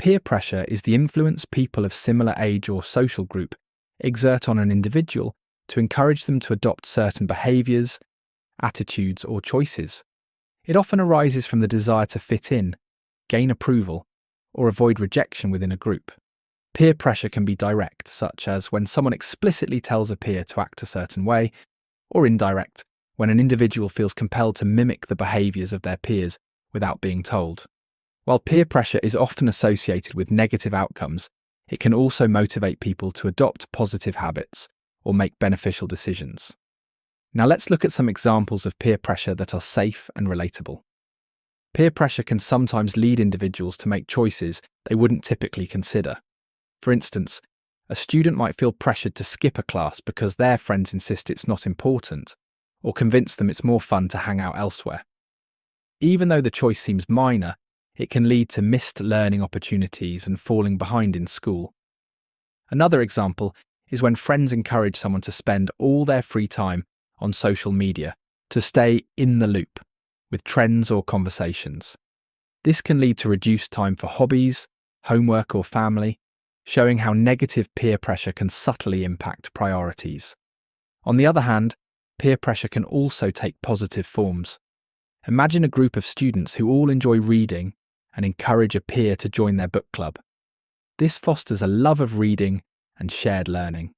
Peer pressure is the influence people of similar age or social group exert on an individual to encourage them to adopt certain behaviours, attitudes, or choices. It often arises from the desire to fit in, gain approval, or avoid rejection within a group. Peer pressure can be direct, such as when someone explicitly tells a peer to act a certain way, or indirect, when an individual feels compelled to mimic the behaviours of their peers without being told. While peer pressure is often associated with negative outcomes, it can also motivate people to adopt positive habits or make beneficial decisions. Now let's look at some examples of peer pressure that are safe and relatable. Peer pressure can sometimes lead individuals to make choices they wouldn't typically consider. For instance, a student might feel pressured to skip a class because their friends insist it's not important, or convince them it's more fun to hang out elsewhere. Even though the choice seems minor, it can lead to missed learning opportunities and falling behind in school. Another example is when friends encourage someone to spend all their free time on social media to stay in the loop with trends or conversations. This can lead to reduced time for hobbies, homework, or family, showing how negative peer pressure can subtly impact priorities. On the other hand, peer pressure can also take positive forms. Imagine a group of students who all enjoy reading and encourage a peer to join their book club. This fosters a love of reading and shared learning.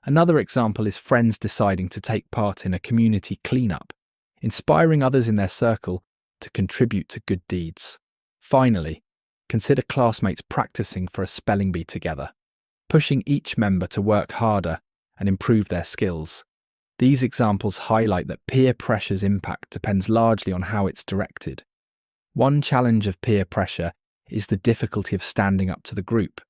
Another example is friends deciding to take part in a community cleanup, inspiring others in their circle to contribute to good deeds. Finally, consider classmates practicing for a spelling bee together, pushing each member to work harder and improve their skills. These examples highlight that peer pressure's impact depends largely on how it's directed. One challenge of peer pressure is the difficulty of standing up to the group.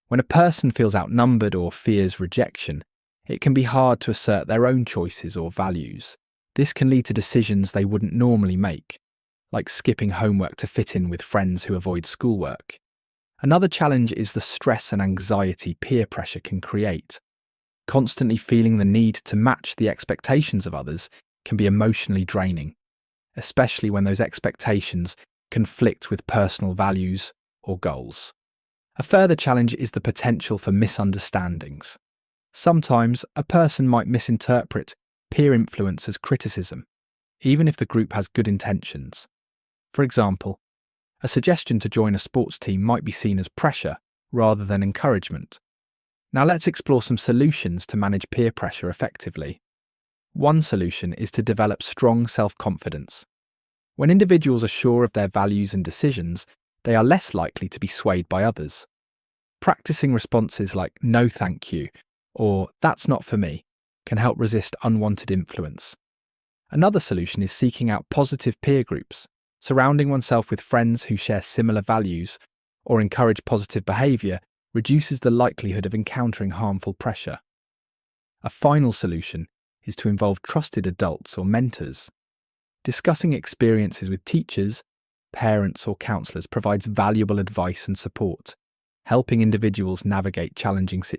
When a person feels outnumbered or fears rejection, it can be hard to assert their own choices or values. This can lead to decisions they wouldn't normally make, like skipping homework to fit in with friends who avoid schoolwork. Another challenge is the stress and anxiety peer pressure can create. Constantly feeling the need to match the expectations of others can be emotionally draining, especially when those expectations conflict with personal values or goals. A further challenge is the potential for misunderstandings. Sometimes a person might misinterpret peer influence as criticism, even if the group has good intentions. For example, a suggestion to join a sports team might be seen as pressure rather than encouragement. Now let's explore some solutions to manage peer pressure effectively. One solution is to develop strong self-confidence. When individuals are sure of their values and decisions, they are less likely to be swayed by others. Practicing responses like "no thank you" or "that's not for me" can help resist unwanted influence. Another solution is seeking out positive peer groups. Surrounding oneself with friends who share similar values or encourage positive behaviour reduces the likelihood of encountering harmful pressure. A final solution is to involve trusted adults or mentors. Discussing experiences with teachers, parents, or counsellors provides valuable advice and support, helping individuals navigate challenging situations.